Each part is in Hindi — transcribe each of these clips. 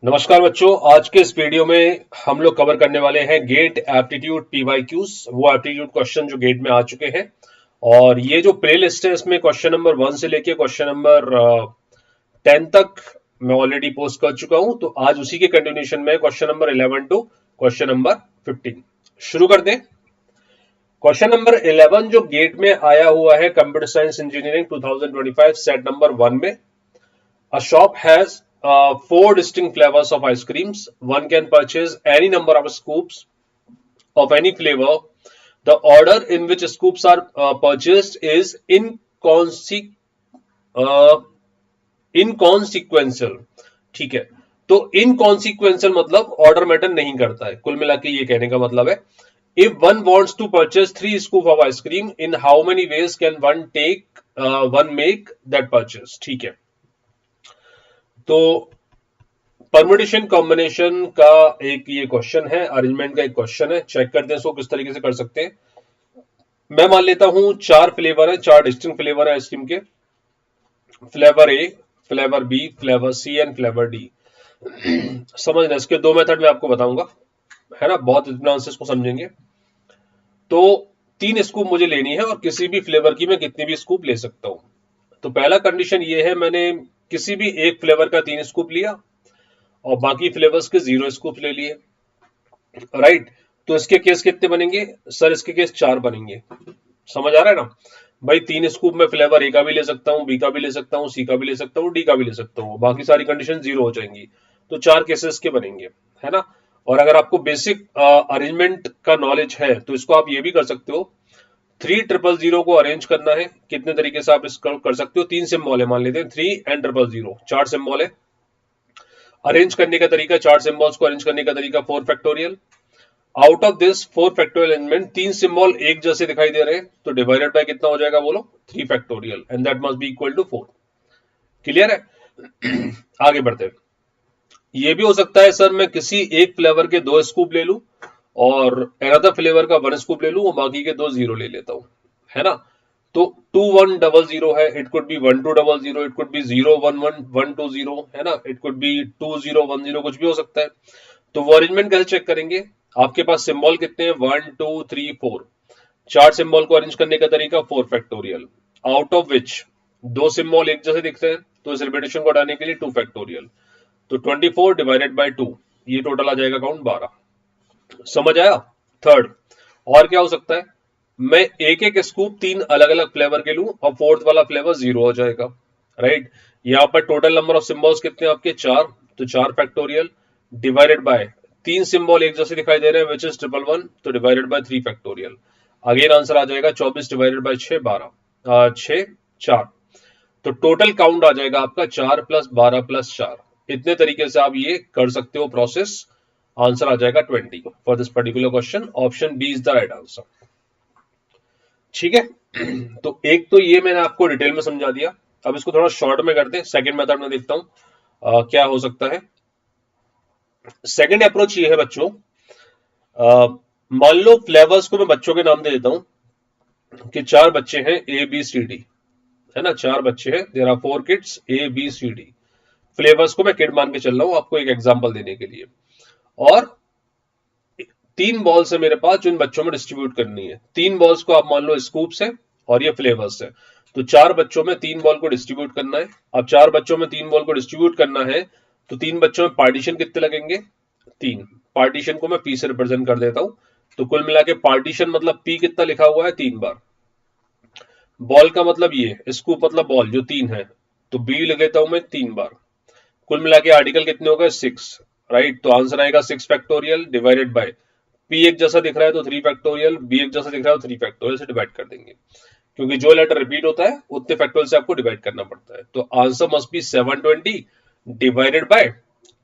नमस्कार बच्चों, आज के इस वीडियो में हम लोग कवर करने वाले हैं गेट एप्टीट्यूड पीवाईक्यूज, वो एप्टीट्यूड क्वेश्चन जो गेट में आ चुके हैं। और ये जो प्ले लिस्ट है इसमें क्वेश्चन नंबर 1 से लेके क्वेश्चन नंबर 10 तक मैं ऑलरेडी पोस्ट कर चुका हूं। तो आज उसी के कंटिन्यूशन में question number 11 to question number 15 शुरू कर दें। क्वेश्चन नंबर 11 जो गेट में आया हुआ है computer science engineering 2025 set number 1 में, A shop has four distinct flavors of ice creams. One can purchase any number of scoops of any flavor. The order in which scoops are purchased is uh, inconsequential. ठीक है, तो इनकॉन्सिक्वेंशियल मतलब ऑर्डर मैटर नहीं करता है। कुल मिला के ये कहने का मतलब है, if one wants to purchase 3 scoop of ice cream, in how many ways can one make that purchase. ठीक है, तो परमुटेशन कॉम्बिनेशन का एक ये क्वेश्चन है, अरेंजमेंट का एक क्वेश्चन है। चेक करते हैं इसको किस तरीके से कर सकते हैं। मैं मान लेता हूं 4 फ्लेवर है, 4 डिस्टिंक्ट फ्लेवर है आइसक्रीम के। Flavour A, flavour B, flavour C and flavour D. समझना, इसके दो मेथड मैं आपको बताऊंगा, है ना, बहुत इत्मीनान से इसको समझेंगे। तो 3 स्कूप मुझे लेनी है और किसी भी फ्लेवर की मैं कितनी भी स्कूप ले सकता हूं। तो पहला कंडीशन ये है, मैंने किसी भी एक फ्लेवर का 3 स्कूप लिया और बाकी फ्लेवर्स के 0 स्कूप ले लिए, राइट। तो इसके केस कितने बनेंगे सर? इसके केस 4 बनेंगे। समझ आ रहा है ना भाई? 3 स्कूप में फ्लेवर ए का भी ले सकता हूँ, बी का भी ले सकता हूँ, सी का भी ले सकता हूँ, डी का भी ले सकता हूँ, बाकी सारी कंडीशन 0 हो जाएंगी। तो 4 केसेस के बनेंगे, है ना। और अगर आपको बेसिक अरेंजमेंट का नॉलेज है तो इसको आप ये भी कर सकते हो, 300 को अरेंज करना है। कितने तरीके से आप इसको कर सकते हो? 3 सिंबल है, मान लेते हैं 3 एंड 000, 4 सिंबल है। अरेंज करने का तरीका, 4 सिंबल्स को अरेंज करने का तरीका 4 factorial. Out of this 4 factorial arrangement, 3 symbol एक जैसे दिखाई दे रहे हैं, तो डिवाइडेड बाय कितना हो जाएगा बोलो? 3 factorial, and that must be equal to 4। Clear है? आगे बढ़ते हैं। ये भी हो सकता है सर मैं किसी एक फ्लेवर के 2 स्कूप ले लूं और अनदर फ्लेवर का 1 स्कूप ले लूं और बाकी के 2 0 ले लेता हूं, है ना। तो 2100 है, it could be 1200, it could be 011120, है ना, इट कुड बी 2010, कुछ भी हो सकता है। तो वो अरेंजमेंट कैसे चेक करेंगे? आपके पास सिंबल कितने हैं? 1 2 3 4। 4 सिंबल को अरेंज करने का तरीका 4 factorial, out of which 2 symbol एक जैसे दिखते हैं, तो इस रिपीटेशन को हटाने के लिए 2 फैक्टोरियल। तो 24 डिवाइडेड बाय 2, ये टोटल आ जाएगा काउंट 12। समझ आया? थर्ड, और क्या हो सकता है? मैं एक एक स्कूप 3 अलग अलग फ्लेवर के लूं और फोर्थ वाला फ्लेवर 0 हो जाएगा, राइट। यहां पर टोटल नंबर ऑफ सिंबल्स कितने आपके? 4, तो 4 फैक्टोरियल डिवाइडेड बाय 3 सिंबल एक जैसे दिखाई दे रहे हैं, विच इज 111, तो divided by 3 factorial. Again answer आ जाएगा 24 डिवाइडेड बाय 6 12, 6 4। तो टोटल काउंट आ जाएगा आपका 4 प्लस 12 प्लस 4। इतने तरीके से आप ये कर सकते हो प्रोसेस। आंसर आ जाएगा 20 for this particular question. Option B is the right answer. ठीक है, तो एक तो ये मैंने आपको डिटेल में समझा दिया। अब इसको थोड़ा शॉर्ट में करते हैं। सेकंड मेथड में देखता हूं क्या हो सकता है। सेकंड अप्रोच ये है बच्चों, मान लो फ्लेवर्स को मैं बच्चों के नाम दे देता हूं कि 4 बच्चे हैं ए बी सी डी, है ना, 4 बच्चे हैं, there are 4 kids A B C D. Flavours को मैं किड मान के चल रहा हूं आपको एक एग्जांपल देने के लिए। और 3 बॉल्स है मेरे पास जो इन बच्चों में डिस्ट्रीब्यूट करनी है। 3 बॉल्स को आप मान लो स्कूप्स है और ये फ्लेवर्स है। तो 4 बच्चों में 3 बॉल को डिस्ट्रीब्यूट करना है। अब 4 बच्चों में 3 बॉल को डिस्ट्रीब्यूट करना है, तो 3 बच्चों में पार्टीशन कितने लगेंगे? 3। पार्टीशन को मैं पी से रिप्रेजेंट कर देता हूं। तो कुल मिला के पार्टीशन मतलब पी कितना लिखा हुआ है? 3 बार। बॉल का मतलब ये, स्कूप मतलब बॉल जो 3 है, तो बी लिख लेता हूं मैं 3 बार। कुल मिला के आर्टिकल कितने हो गए? 6, राइट। तो आंसर आएगा 6 फैक्टोरियल डिवाइडेड बाय पी एक जैसा दिख रहा है तो 3 फैक्टोरियल, बी एक जैसा दिख रहा है तो 3 फैक्टोरियल से डिवाइड कर देंगे, क्योंकि जो लेटर रिपीट होता है उतने फैक्टोरियल से आपको डिवाइड करना पड़ता है। तो answer must be 720 divided by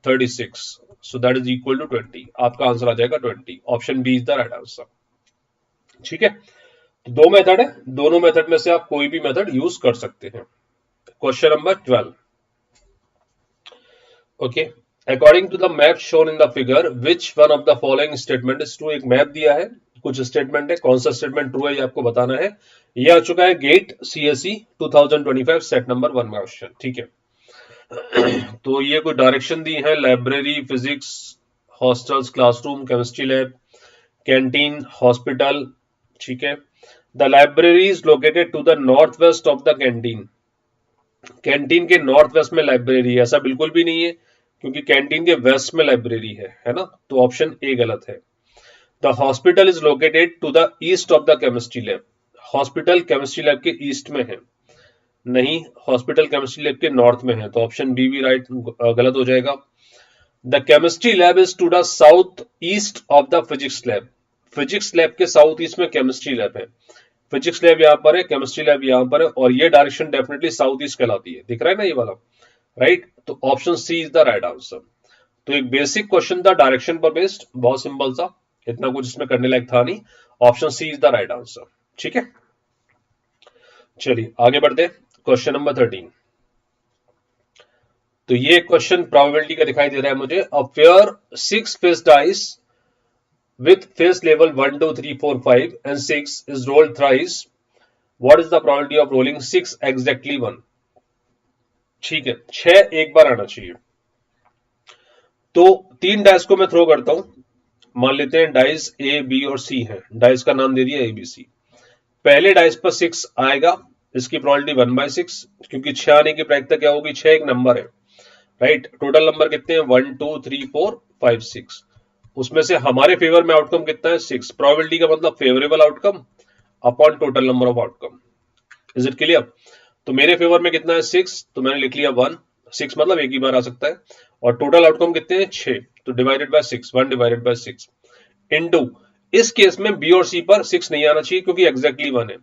36, so that is equal to 20। आपका आंसर आ जाएगा 20। Option B is the right answer. ठीक है, तो 2 मेथड है, दोनों मेथड में से आप कोई भी मेथड यूज कर सकते हैं। Question number 12, okay. According to the map shown in the figure, which one of the following statement is true? एक मैप दिया है, कुछ स्टेटमेंट है, कौन सा स्टेटमेंट ट्रू है ये आपको बताना है। ये आ चुका है गेट सीएसई 2025 सेट नंबर 1 में क्वेश्चन। ठीक है, तो ये कोई डायरेक्शन दी है, library, physics, hostels, classroom, chemistry lab, canteen, hospital, ठीक है। The library is located to the north west of the canteen. Canteen के नॉर्थ वेस्ट में लाइब्रेरी है, ऐसा बिल्कुल भी नहीं है, क्योंकि कैंटीन के वेस्ट में लाइब्रेरी है ना, तो ऑप्शन ए गलत है। The hospital is located to the east of the chemistry lab. Hospital chemistry lab के ईस्ट में है, नहीं, हॉस्पिटल केमिस्ट्री लैब के नॉर्थ में है, तो ऑप्शन बी भी राइट गलत हो जाएगा। The chemistry lab is to the south east of the physics lab. Physics lab के साउथ ईस्ट में केमिस्ट्री लैब है। फिजिक्स लैब यहाँ पर है, केमिस्ट्री लैब यहाँ पर है, और ये डायरेक्शन डेफिनेटली साउथ ईस्ट कहलाती है, दिख रहा है ना ये वाला, राइट। तो option C is the right answer. तो एक बेसिक क्वेश्चन था डायरेक्शन पर बेस्ड, बहुत सिंपल सा, इतना कुछ इसमें करने लायक था नहीं। Option C is the right answer, ठीक है। चलिए आगे बढ़ते, क्वेश्चन नंबर 13। तो ये क्वेश्चन प्रोबेबिलिटी का दिखाई दे रहा है मुझे। A pair 6 face dice with face level 1, 2, 3, 4, 5 and 6 is rolled thrice. What is the probability of rolling 6 exactly 1? ठीक है, 6 एक बार आना चाहिए। तो 3 डाइस को मैं थ्रो करता हूं, मान लेते हैं डाइस ए, बी और सी है, डाइस का नाम दे दिया ए, बी, सी। पहले डाइस पर 6 आएगा, इसकी प्रोबेबिलिटी 1/6, क्योंकि 6 आने की प्रायिकता क्या होगी, 6 एक नंबर है, राइट। टोटल नंबर कितने हैं, 1, 2, 3, 4, 5, 6। उसमें से हमारे फेवर में आउटकम कितना है, 6। प्रोबेबिलिटी का मतलब favourable outcome upon total number of outcome. Is it clear? तो मेरे फेवर में कितना है, 6, तो मैंने लिख लिया 1। 6 मतलब एक ही बार आ सकता है, और टोटल आउटकम कितने हैं, 6, तो divided bye 6, 1 divided by 6 into, इस केस में बी और सी पर 6 नहीं आना चाहिए क्योंकि एग्जैक्टली 1 है,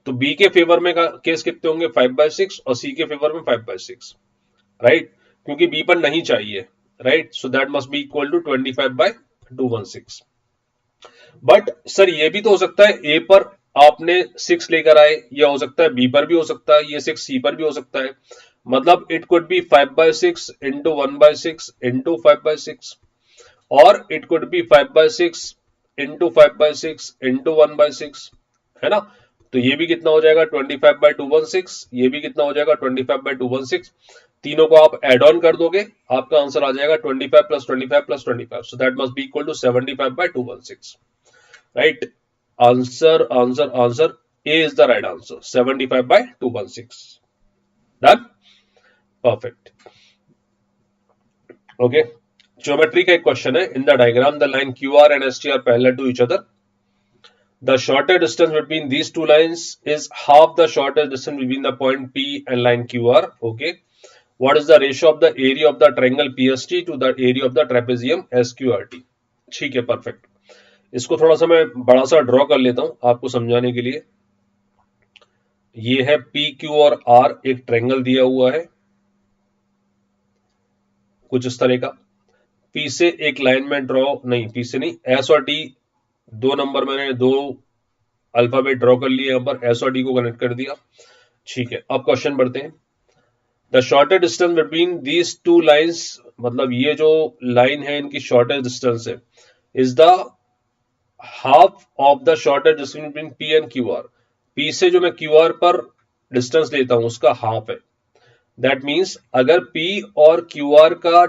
तो बी के फेवर में का केस कितने होंगे, 5/6, और सी के फेवर में 5/6, राइट, क्योंकि बी पर नहीं चाहिए, right. So that must be equal to 25/216। But sir ये भी तो हो सकता है ए पर आपने 6 लेकर आए, या हो सकता है बी पर भी हो सकता है, ये 6 सी पर भी हो सकता है, मतलब it could be 5/6 into 1/6 into 5/6, और it could be 5/6 into 5/6 into 1/6, है ना। तो ये भी कितना हो जाएगा, 25/216, ये भी कितना हो जाएगा, 25/216। तीनों को आप एड ऑन कर दोगे, आपका आंसर आ जाएगा 25 plus 25 plus 25, so that must be equal to 75/216, right. Answer A is the right answer, 75/216। Done, perfect, okay. Geometry का एक क्वेश्चन है। In the diagram the line Q R and S T are parallel to each other. The shorter distance between these two lines is half the shortest distance between the point P and line QR. Okay. What is the ratio of the area of the triangle PST to the area of the trapezium SQRT? ठीक है, परफेक्ट। इसको थोड़ा सा मैं बड़ा सा ड्रॉ कर लेता हूं आपको समझाने के लिए। ये है पी, क्यू और आर, एक ट्रायंगल दिया हुआ है कुछ इस तरह का। पी से एक लाइन में ड्रॉ, नहीं पी से नहीं, एस और टी दो नंबर मैंने दो अल्फाबेट ड्रॉ कर लिए, यहां पर एस और टी को कनेक्ट कर दिया, ठीक है। अब क्वेश्चन बढ़ते हैं। The shortest distance between these two lines, मतलब ये जो लाइन है इनकी शॉर्टेस्ट डिस्टेंस है, is the half of the shortest distance between P and Q R. P से जो मैं क्यू आर पर डिस्टेंस लेता हूं उसका हाफ है। दैट मीन्स अगर पी और क्यू आर का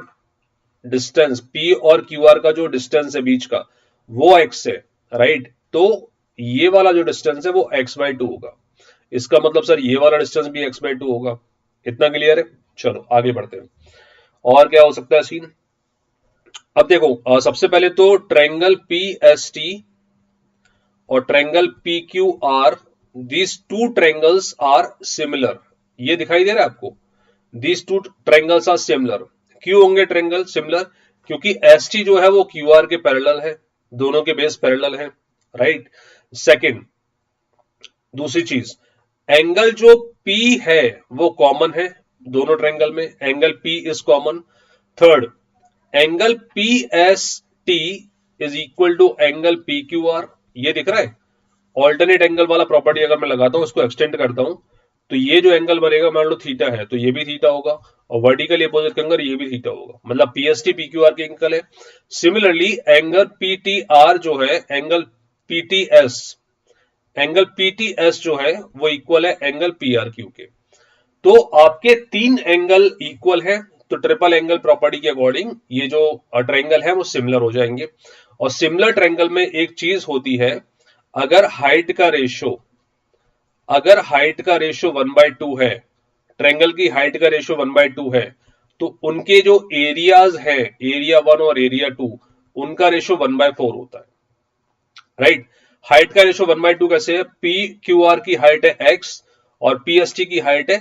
डिस्टेंस, पी और क्यू आर का जो डिस्टेंस है बीच का वो x है, राइट, तो ये वाला जो डिस्टेंस है वो x/2 होगा। इसका मतलब सर ये वाला डिस्टेंस भी x/2 होगा। इतना क्लियर है? चलो आगे बढ़ते हैं। और क्या हो सकता है सीन? अब देखो, सबसे पहले तो ट्रायंगल PST और triangle PQR, these two triangles are similar. ये दिखाई दे रहा है आपको? These two triangles are similar. क्यों होंगे ट्रायंगल सिमिलर? क्योंकि ST जो है वो QR के पैरेलल है, दोनों के बेस पैरेलल है, राइट। सेकंड, दूसरी चीज, एंगल जो P है वो कॉमन है दोनों ट्रायंगल में, angle P is common. Third, angle PST is equal to angle PQR। ये दिख रहा है? ऑल्टरनेट एंगल वाला प्रॉपर्टी अगर मैं लगाता हूं, इसको एक्सटेंड करता हूं, तो ये जो एंगल बनेगा मान लो थीटा है, तो ये भी थीटा होगा, और वर्टिकल अपोजिट के अंदर ये भी थीटा होगा, मतलब PST PQR के एंगल है। सिमिलरली एंगल PTR जो है, एंगल PTS जो है वो इक्वल है एंगल PRQ के। तो आपके तीन एंगल इक्वल है, तो ट्रिपल एंगल प्रॉपर्टी के अकॉर्डिंग ये जो ट्रायंगल है वो सिमिलर हो जाएंगे। और सिमिलर ट्रायंगल में एक चीज होती है, अगर हाइट का रेशो 1/2 है, ट्रायंगल की हाइट का रेशो 1/2 है, तो उनके जो एरियाज है, एरिया 1 और एरिया 2, उनका रेशो 1/4 होता है, राइट। हाइट का रेशो 1/2 कैसे है? पी क्यू आर की हाइट है एक्स और पी एस टी की हाइट है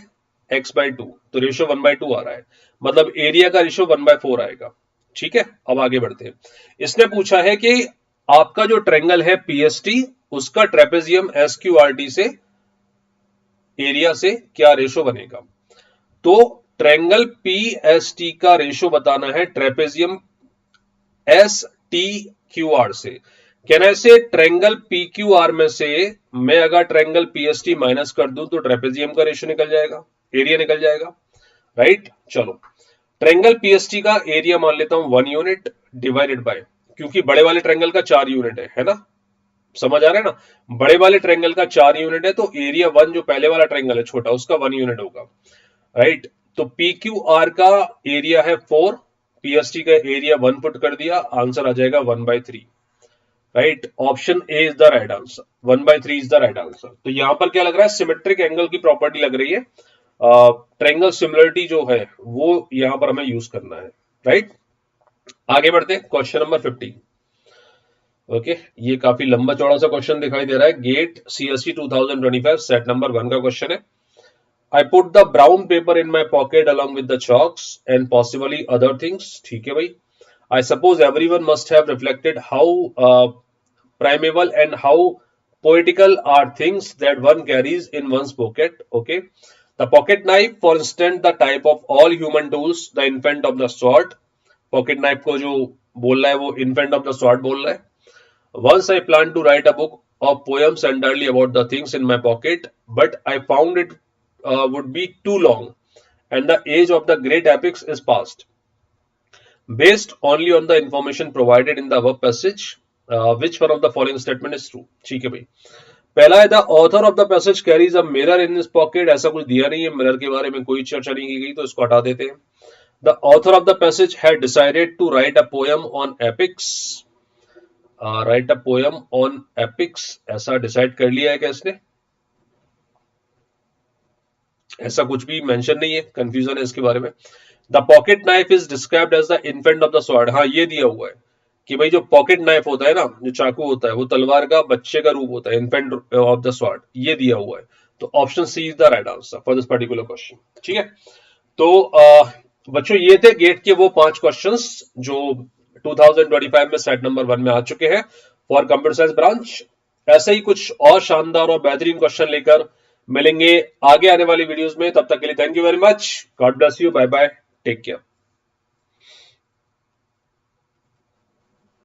x/2, तो रेशो 1/2 आ रहा है, मतलब एरिया का रेशो 1/4 आएगा। ठीक है, अब आगे बढ़ते हैं। इसने पूछा है कि आपका जो ट्रायंगल है पीएसटी, उसका ट्रेपेजियम एसक्यूआरटी से एरिया से क्या रेशो बनेगा। तो ट्रायंगल पीएसटी का रेशो बताना है trapezium S T Q R से। कहना है से ट्रायंगल पी क्यू आर में से मैं अगर ट्रायंगल पीएसटी माइनस कर दूं तो ट्रेपेजियम का रेशो निकल जाएगा, एरिया निकल जाएगा, राइट। चलो, ट्रायंगल पीएसटी का एरिया मान लेता हूं 1 यूनिट डिवाइडेड बाय, क्योंकि बड़े वाले ट्रायंगल का 4 यूनिट है ना, समझ आ रहा है ना, बड़े वाले ट्रायंगल का 4 यूनिट है, तो एरिया 1 जो पहले वाला ट्रायंगल है छोटा, उसका 1 यूनिट होगा, राइट। तो पी क्यू आर का एरिया है 4, पीएसटी का एरिया 1 पुट कर दिया, आंसर आ जाएगा 1/3, right. Option A is the right answer, 1/3 is the right answer. तो यहां पर क्या लग रहा है, सिमेट्रिक एंगल की प्रॉपर्टी लग रही है, ट्रायंगल सिमिलरिटी जो है वो यहां पर हमें यूज करना है, राइट। आगे बढ़ते हैं, क्वेश्चन नंबर 15। ओके, ये काफी लंबा चौड़ा सा क्वेश्चन दिखाई दे रहा है, गेट सीएससी 2025 सेट नंबर 1 का क्वेश्चन है। I put the brown paper in my pocket along with the chalks and possibly other things. ठीक है भाई, I suppose everyone must have reflected how primeval and how poetical are things that one carries in one's pocket. Okay, the pocket knife, for instance, the type of all human tools, the infant of the sword. Pocket knife को जो बोल रहा है वो infant of the sword बोल रहा है। Once I planned to write a book of poems entirely about the things in my pocket, but I found it would be too long, and the age of the great epics is past. Based only on the information provided in the above passage, which one of the following statement is true? ठीक है भाई, पहला है the author of the passage carries a mirror in his pocket, ऐसा कुछ दिया नहीं है, मिरर के बारे में कोई चर्चा नहीं की गई, तो इसको हटा देते हैं। The author of the passage had decided to write a poem on epics, write a poem on epics, ऐसा डिसाइड कर लिया है क्या इसने? ऐसा कुछ भी मेंशन नहीं है, कंफ्यूजन है इसके बारे में। The pocket knife is described as the infant of the sword, हाँ ये दिया हुआ है कि भाई जो पॉकेट नाइफ होता है ना, जो चाकू होता है, वो तलवार का बच्चे का रूप होता है, इन्फेंट ऑफ द स्वॉर्ड, ये दिया हुआ है। तो option C is the right answer for this particular question. ठीक है, तो बच्चों ये थे गेट के वो 5 क्वेश्चंस जो 2025 में सेट नंबर 1 में आ चुके हैं फॉर कंप्यूटर साइंस ब्रांच। ऐसे ही कुछ और शानदार और बेहतरीन क्वेश्चन लेकर मिलेंगे आगे आने वाली वीडियोस में, तब तक के लिए thank you very much, God bless you, bye bye, take care.